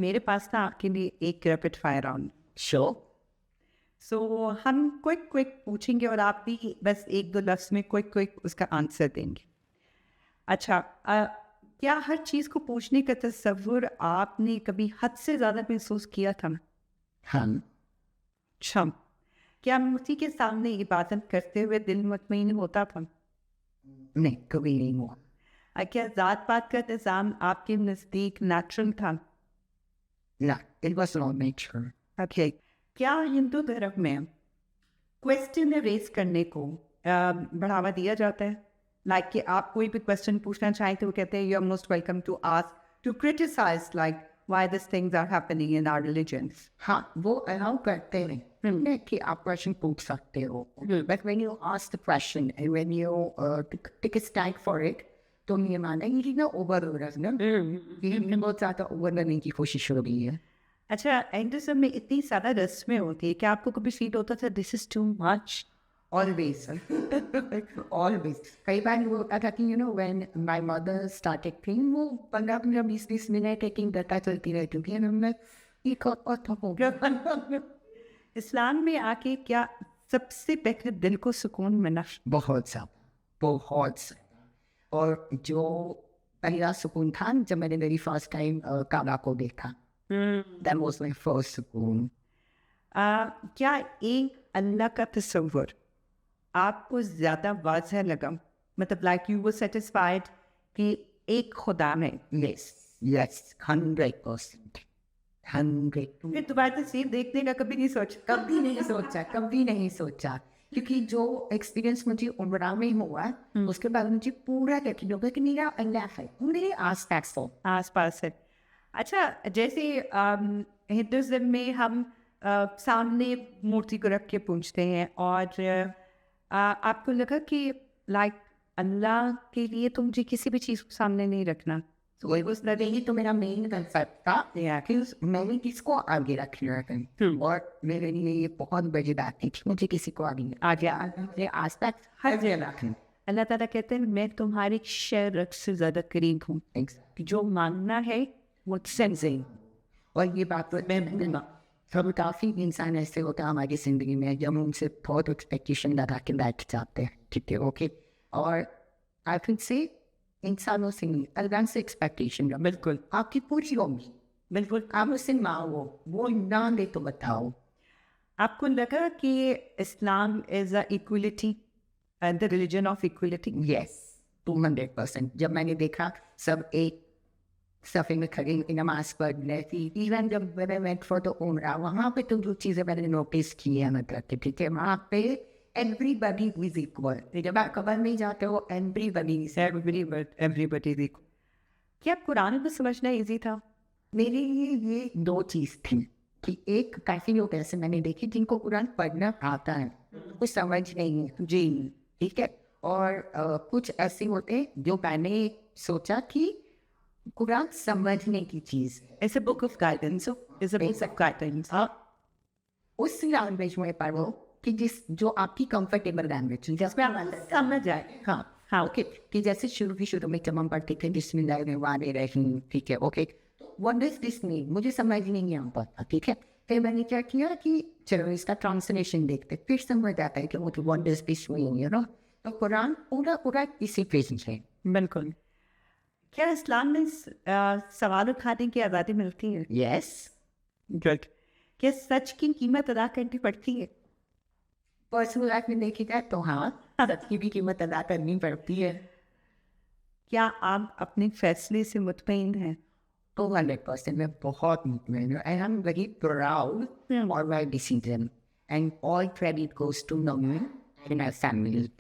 मेरे पास ना आपके लिए एक रैपिड फायर राउंड। Sure. सो हम क्विक पूछेंगे और आप भी बस एक दो लफ्ज में क्विक उसका आंसर देंगे। अच्छा, क्या हर चीज़ को पूछने का तसव्वुर आपने कभी हद से ज़्यादा महसूस किया था? हम अच्छा, क्या मूर्ति के सामने इबादत करते हुए दिल मुतमईन होता था? नहीं कभी नहीं हुआ। क्या ज़ात पात का निज़ाम आपके नज़दीक नेचुरल था? ना, it was not nature. Okay, क्या हिंदू धर्म में क्वेश्चन रेज करने को बढ़ावा दिया जाता है? लाइक कि आप कोई भी क्वेश्चन पूछना चाहें तो वो कहते हैं you are most welcome to ask, to criticise like why this things are happening in our religions. हाँ, वो अलाउ करते हैं नहीं कि आप क्वेश्चन पूछ सकते हो, but when you ask the question and when you take a stand for it, तो ये माना ये ना ओवर हो रहा है ना, ये बहुत ज़्यादा ओवर करने की कोशिश हो रही है। अच्छा, हिंदुज़म में इतनी ज़्यादा रस्में होती है, क्या आपको कभी फील होता था this is too much? Always, always. कई बार वो होता था कि you know when my mother started praying, वो 15-20 मिनट टेकिंग डाटा चलती रहती थी, और मैं ये कब हो गया। इस्लाम में आके क्या सबसे पहले दिल को सुकून मिला? बहुत सा, बहुत सा। और जो पहला सुकून था जब मैंने मेरी फर्स्ट टाइम काबा को देखा, that was my first सुकून। क्या एक अल्लाह का तस्वुर आपको ज़्यादा वाज़ह लगा? मतलब लाइक यू वर सेटिस्फाइड कि एक खुदा है? Yes, yes, 100%, 100। फिर दोबारा से देखने का कभी नहीं सोचा? कभी नहीं सोचा, कभी नहीं सोचा, क्योंकि जो एक्सपीरियंस मुझे उम्रा में हुआ, उसके बाद मुझे पूरा यकीन हो गया कि मेरा अल्लाह है, वो मेरे आस-पास हो। आस-पास है। अच्छा, जैसे हिंदुज़्म में हम सामने मूर्ति को रख के पूछते हैं और आपको लगा कि लाइक अल्लाह के लिए तो मुझे किसी भी चीज़ को सामने नहीं रखना? तो वही उस यही तो मेरा मेन कंसेप्ट था कि मैंने किसको आगे रखना है, और मेरे लिए ये बहुत बड़ी बात थी कि मुझे किसी को आगे मेरे आस-पास हर जगह रखना। अल्लाह ताला कहते हैं मैं तुम्हारी शरीयत से ज़्यादा करीब हूँ, जो मानना है वो सेंसिंग। और ये बात तो मैं सब काफ़ी इंसान ऐसे होता है हमारी ज़िंदगी में जब हम उनसे बहुत एक्सपेक्टेशन लगा के बैठ जाते हैं, ठीक है, ओके, और आई थिंक से इंसानों से नहीं, अल्लाह से एक्सपेक्टेशन है, बिल्कुल आपकी पूरी होगी, बिल्कुल आप उससे मांगो, वो ना दे तो बताओ। आपको लगा कि Islam is a equality, the religion of equality? Yes, 200%। जब मैंने देखा सब एक सफ़े में खड़े नमाज पढ़ रहे थी, इवन जब मैंने वेंट फॉर द उम्रा, वहाँ पे तो जो चीज़ें मैंने नोटिस की है, मतलब कि ठीक है, वहाँ पे एवरीबॉडी इज इक्वल। जब आप कब्र में जाते हो एवरीबॉडी इज इक्वल। क्या कुरान को समझना इजी था? मेरे लिए ये दो चीज़ थी कि एक काफ़ी लोग ऐसे मैंने देखे जिनको कुरान पढ़ना आता है, कुछ समझ नहीं है जी, ठीक है, और कुछ ऐसे होते हैं जो मैंने सोचा कि कुरान समझने की चीज़ है, it's a book of guidance, it's a book of guidance. उस लैंग्वेज में पढ़ो कि जो आपकी कंफर्टेबल लैंग्वेज जिसमें आप समझ जाए। हाँ, ओके, कि जैसे शुरू में जब हम पढ़ते थे बिस्मिल्लाहिर्रहमानिर्रहीम, ठीक है, okay, what does this mean, मुझे समझ नहीं आ पाता, ठीक है, फिर मैंने क्या किया कि चलो इसका ट्रांसलेशन देखते, फिर समझ आता है कि what does this mean, you know. तो कुरान पूरा इसी पेज है। बिल्कुल। क्या इस्लाम में सवाल उठाने की आज़ादी मिलती है? Yes, good. क्या सच की कीमत अदा करनी पड़ती है? पर्सनल लाइफ में देखी जाए तो हाँ, सच की भी कीमत अदा करनी पड़ती है। क्या आप अपने फैसले से मुतमईन हैं? 200% मैं बहुत मुतमईन हूँ, and I am very proud for my decision, and all credit goes to me and my family.